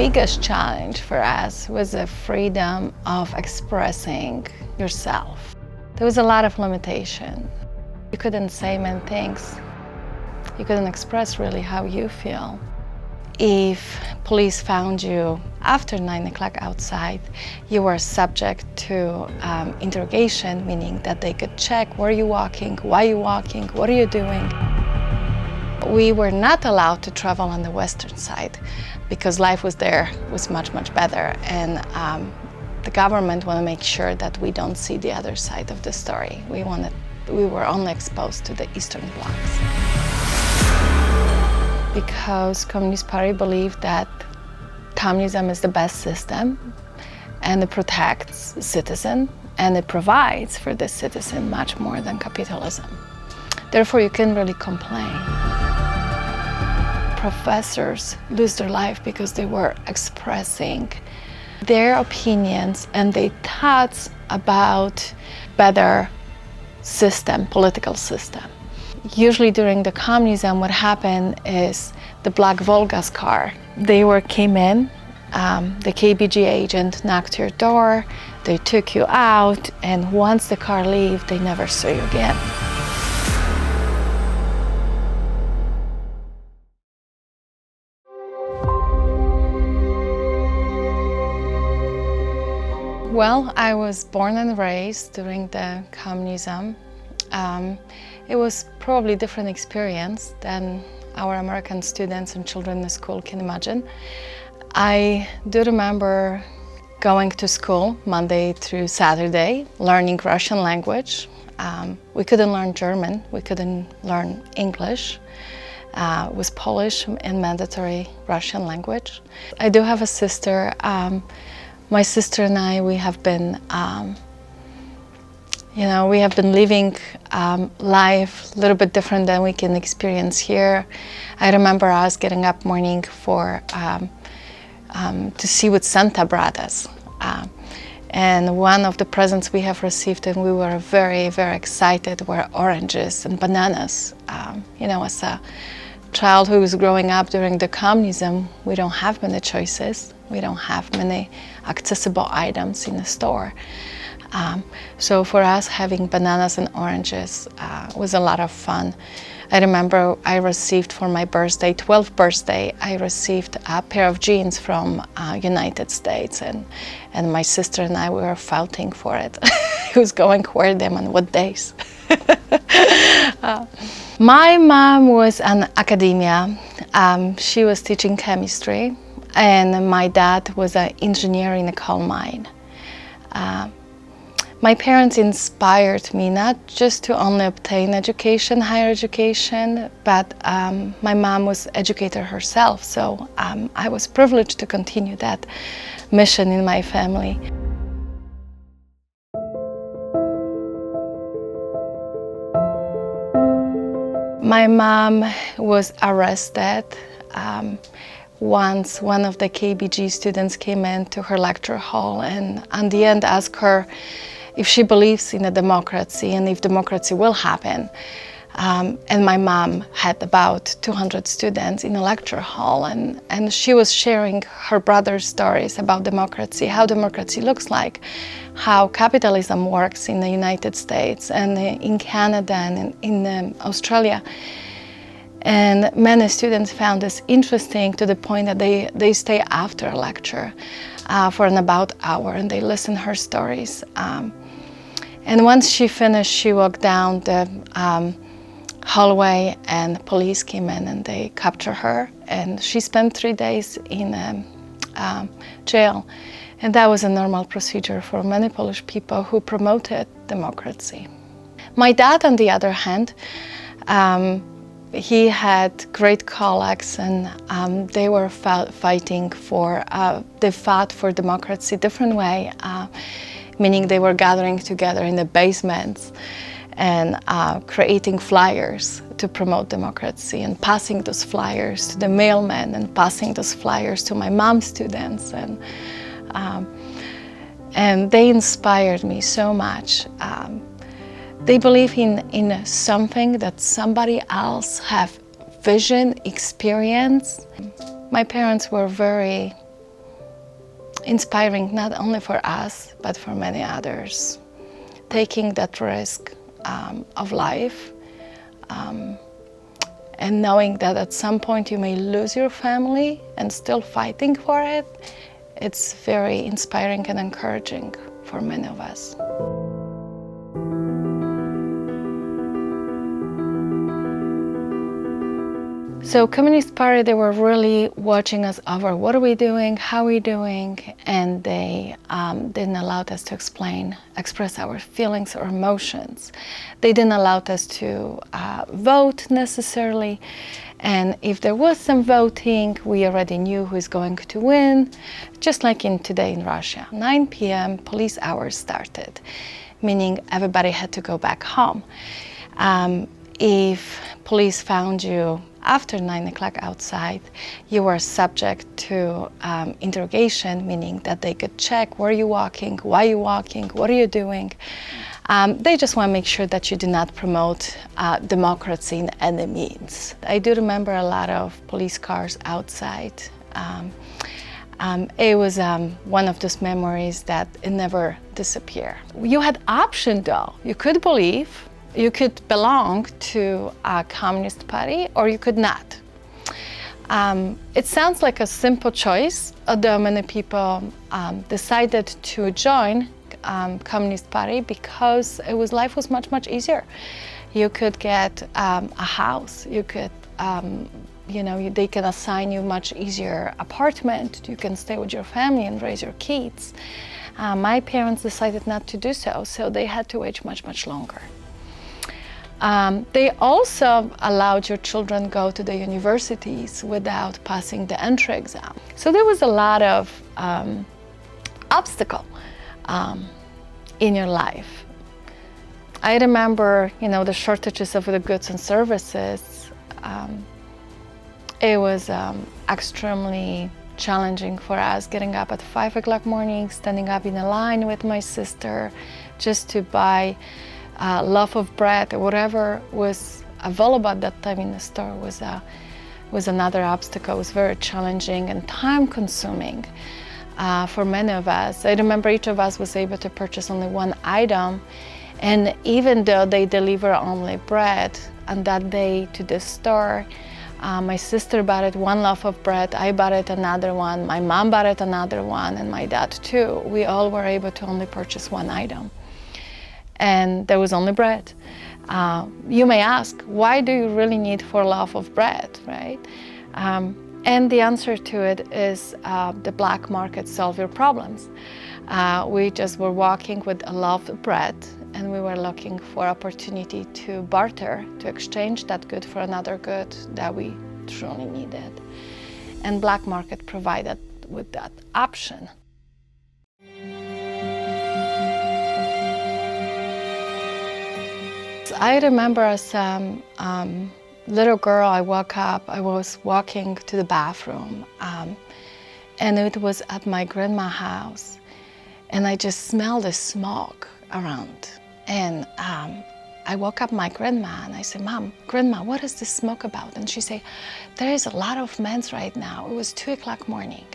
biggest challenge for us was the freedom of expressing yourself. There was a lot of limitation. You couldn't say many things. You couldn't express really how you feel. If police found you after 9 o'clock outside, you were subject to interrogation, meaning that they could check where you're walking, why you're walking, what are you doing. We were not allowed to travel on the western side because life was much, much better. And the government wanted to make sure that we don't see the other side of the story. We were only exposed to the eastern blocks. Because Communist Party believed that communism is the best system and it protects the citizen and it provides for the citizen much more than capitalism. Therefore, you can't really complain. Professors lose their life because they were expressing their opinions and their thoughts about better system, political system. Usually during the communism, what happened is the black Volgas car, came in, the KBG agent knocked your door, they took you out, and once the car leaves, they never saw you again. Well, I was born and raised during the communism. It was probably a different experience than our American students and children in the school can imagine. I do remember going to school Monday through Saturday, learning Russian language. We couldn't learn German, we couldn't learn English. It was Polish and mandatory Russian language. I do have a sister. My sister and I, we have been living life a little bit different than we can experience here. I remember us getting up morning to see what Santa brought us. And one of the presents we have received, and we were very, very excited, were oranges and bananas. As a child who was growing up during the communism, we don't have many choices. We don't have many accessible items in the store. So for us, having bananas and oranges was a lot of fun. I remember I received for my birthday, 12th birthday, I received a pair of jeans from United States, and my sister and I, we were fighting for it. Who's going to wear them on what days? My mom was an academia. She was teaching chemistry, and my dad was an engineer in a coal mine. My parents inspired me not just to only obtain education, higher education, but my mom was an educator herself, so I was privileged to continue that mission in my family. My mom was arrested once one of the KBG students came into her lecture hall and at the end asked her if she believes in a democracy and if democracy will happen. And my mom had about 200 students in a lecture hall, and she was sharing her brother's stories about democracy, how democracy looks like, how capitalism works in the United States and in Canada and in Australia. And many students found this interesting to the point that they stay after a lecture for about an hour and they listen to her stories. And once she finished, she walked down the hallway and police came in and they captured her, and she spent 3 days in jail. And that was a normal procedure for many Polish people who promoted democracy. My dad, on the other hand, he had great colleagues, and they were fighting for, they fought for democracy different way, meaning they were gathering together in the basements and creating flyers to promote democracy and passing those flyers to the mailmen and passing those flyers to my mom's students. And they inspired me so much. They believe in something that somebody else have vision, experience. My parents were very inspiring not only for us, but for many others. Taking that risk of life and knowing that at some point you may lose your family and still fighting for it, it's very inspiring and encouraging for many of us. So Communist Party, they were really watching us over. What are we doing? How are we doing? And they didn't allow us to express our feelings or emotions. They didn't allow us to vote necessarily. And if there was some voting, we already knew who's going to win, just like today in Russia. 9 p.m. police hours started, meaning everybody had to go back home. If police found you after 9 o'clock outside, you were subject to interrogation, meaning that they could check where you're walking, why you're walking, what are you doing. They just want to make sure that you do not promote democracy in any means. I do remember a lot of police cars outside. It was one of those memories that it never disappeared. You had option though. You could believe, you could belong to a Communist Party or you could not. It sounds like a simple choice, although many people decided to join Communist Party because life was much, much easier. You could get a house, you could, they can assign you much easier apartment, you can stay with your family and raise your kids. My parents decided not to do so, so they had to wait much, much longer. They also allowed your children go to the universities without passing the entry exam. So there was a lot of obstacle in your life. I remember, the shortages of the goods and services. It was extremely challenging for us, getting up at 5 o'clock morning, standing up in a line with my sister just to buy a loaf of bread or whatever was available at that time in the store was another obstacle. It was very challenging and time-consuming for many of us. I remember each of us was able to purchase only one item, and even though they deliver only bread on that day to the store, my sister bought it one loaf of bread, I bought it another one, my mom bought it another one, and my dad too. We all were able to only purchase one item. And there was only bread. You may ask, why do you really need 4 loaves of bread, right? And the answer to it is the black market solve your problems. We just were walking with a loaf of bread and we were looking for opportunity to barter, to exchange that good for another good that we truly needed. And black market provided with that option. I remember as a little girl, I woke up, I was walking to the bathroom, and it was at my grandma's house, and I just smelled the smoke around. And I woke up my grandma and I said, Mom, Grandma, what is this smoke about? And she said, there is a lot of men right now. It was 2 o'clock morning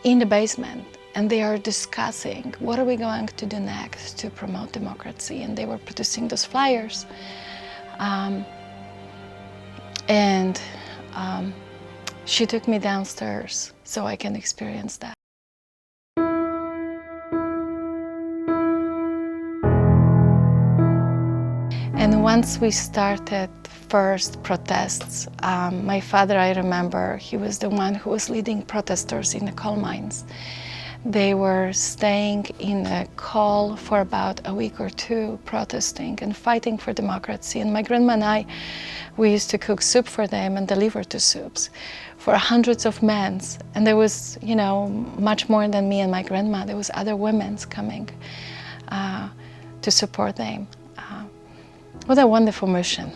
in the basement. And they are discussing what are we going to do next to promote democracy. And they were producing those flyers. She took me downstairs so I can experience that. And once we started first protests, my father, I remember, he was the one who was leading protesters in the coal mines. They were staying in the coal for about a week or two, protesting and fighting for democracy. And my grandma and I, we used to cook soup for them and deliver the soups for hundreds of men. And there was, much more than me and my grandma. There was other women coming to support them. What a wonderful mission.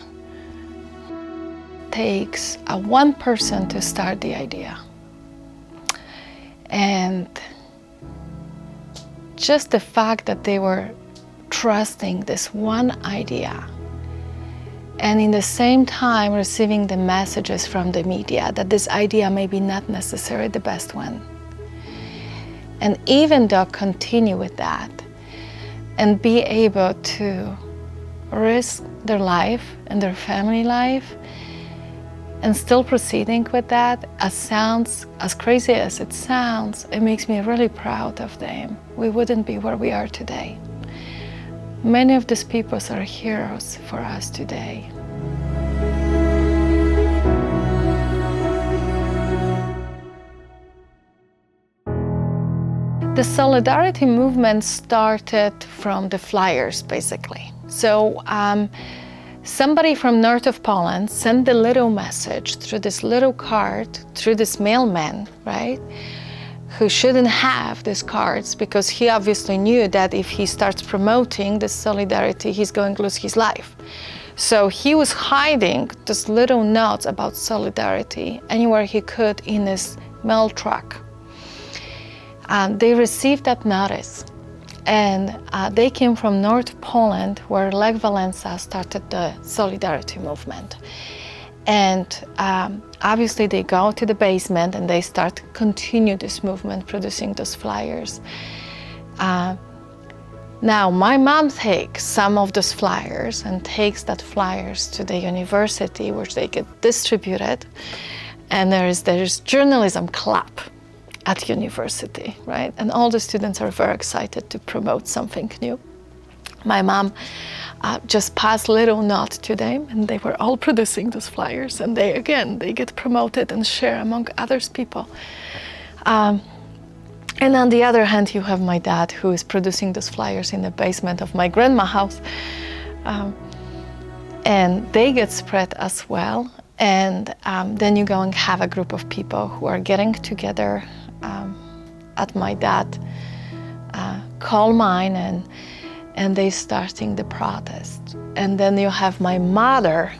It takes one person to start the idea. And just the fact that they were trusting this one idea and in the same time receiving the messages from the media that this idea may be not necessarily the best one. and even though continue with that and be able to risk their life and their family life and still proceeding with that, as crazy as it sounds, it makes me really proud of them. We wouldn't be where we are today. Many of these people are heroes for us today. The solidarity movement started from the flyers, basically. So somebody from north of Poland sent a little message through this little card, through this mailman, right? Who shouldn't have these cards because he obviously knew that if he starts promoting this solidarity, he's going to lose his life. So he was hiding these little notes about solidarity anywhere he could in his mail truck. They received that notice, and they came from North Poland, where Lech Walesa started the solidarity movement. And obviously they go to the basement and they start continue this movement, producing those flyers. Now my mom takes some of those flyers and takes that flyers to the university, which they get distributed. And there's journalism club at university, right? And all the students are very excited to promote something new. My mom just passed a little note to them, and they were all producing those flyers, and they get promoted and share among others people. And on the other hand, you have my dad, who is producing those flyers in the basement of my grandma's house. And they get spread as well. And then you go and have a group of people who are getting together at my dad coal mine, and they starting the protest. And then you have my mother,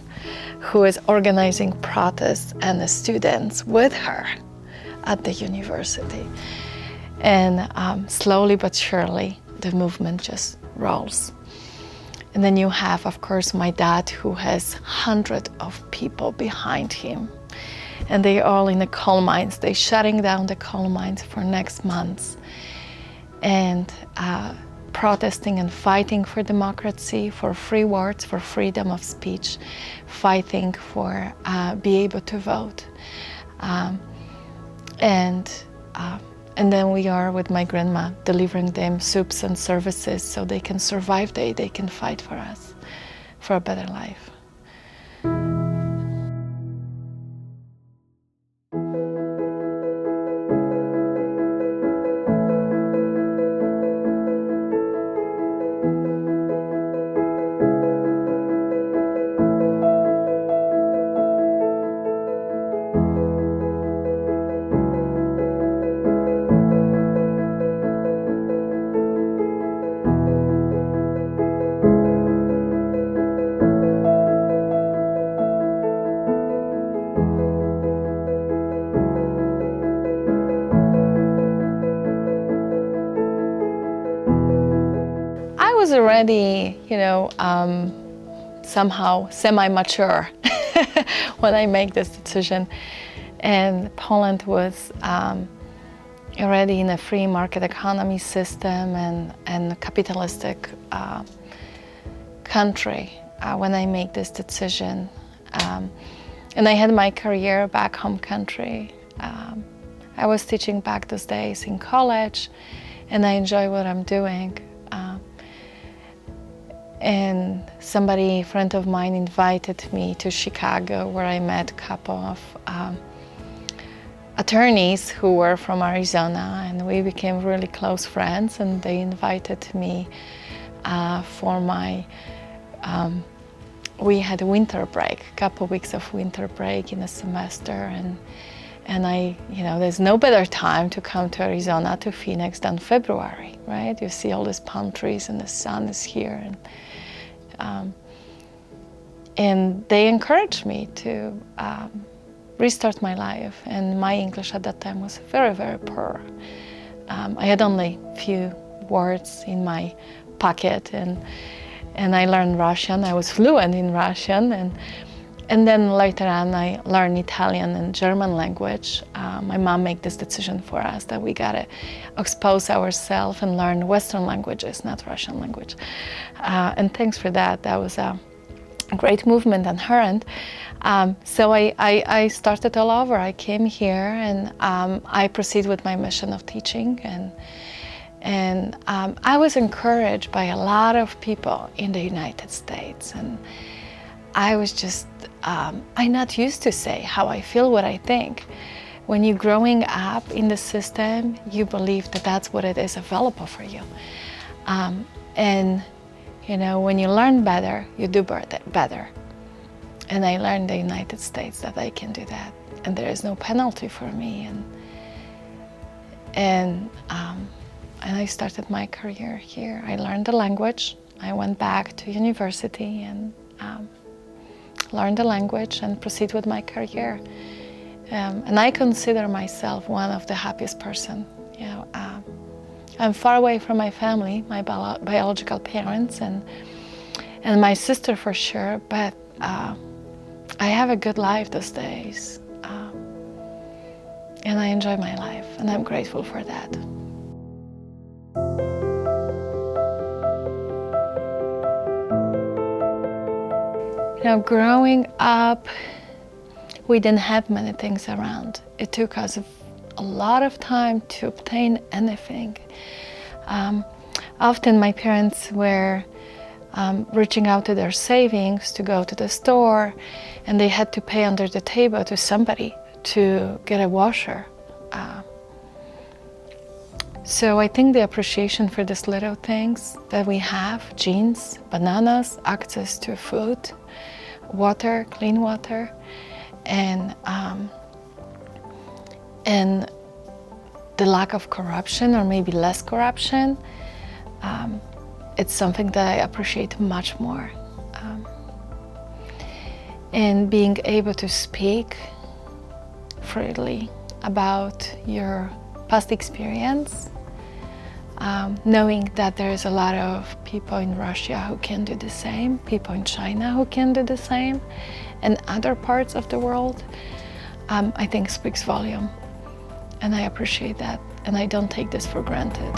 who is organizing protests and the students with her at the university. And slowly but surely, the movement just rolls. And then you have, of course, my dad, who has hundreds of people behind him. And they are all in the coal mines. They're shutting down the coal mines for next months. And protesting and fighting for democracy, for free words, for freedom of speech, fighting for be able to vote. And then we are with my grandma, delivering them soups and services so they can survive, they can fight for us, for a better life. I was already, somehow semi-mature when I make this decision. And Poland was already in a free market economy system and a capitalistic country when I make this decision. And I had my career back home country. I was teaching back those days in college, and I enjoy what I'm doing. And a friend of mine, invited me to Chicago, where I met a couple of attorneys who were from Arizona, and we became really close friends. And they invited me for we had a winter break, a couple weeks of winter break in a semester, and there's no better time to come to Arizona, to Phoenix, than February, right? You see all these palm trees and the sun is here, and they encouraged me to restart my life. And my English at that time was very, very poor. I had only a few words in my pocket, and I learned Russian. I was fluent in Russian, And then later on, I learned Italian and German language. My mom made this decision for us that we gotta expose ourselves and learn Western languages, not Russian language. And thanks for that. That was a great movement on her end. So I started all over. I came here and I proceed with my mission of teaching. And I was encouraged by a lot of people in the United States. And I was just, I'm not used to say how I feel, what I think. When you're growing up in the system, you believe that that's what it is available for you. And you know, when you learn better, you do better. And I learned in the United States that I can do that. And there is no penalty for me. And I started my career here. I learned the language. I went back to university and learn the language and proceed with my career. And I consider myself one of the happiest person. You know, I'm far away from my family, my biological parents and my sister for sure, but I have a good life these days. And I enjoy my life, and I'm grateful for that. You know, growing up, we didn't have many things around. It took us a lot of time to obtain anything. Often my parents were reaching out to their savings to go to the store, and they had to pay under the table to somebody to get a washer. So I think the appreciation for these little things that we have, jeans, bananas, access to food, water, clean water, and the lack of corruption, or maybe less corruption, it's something that I appreciate much more. And being able to speak freely about your past experience, knowing that there's a lot of people in Russia who can do the same, people in China who can do the same, and other parts of the world, I think speaks volume. And I appreciate that, and I don't take this for granted.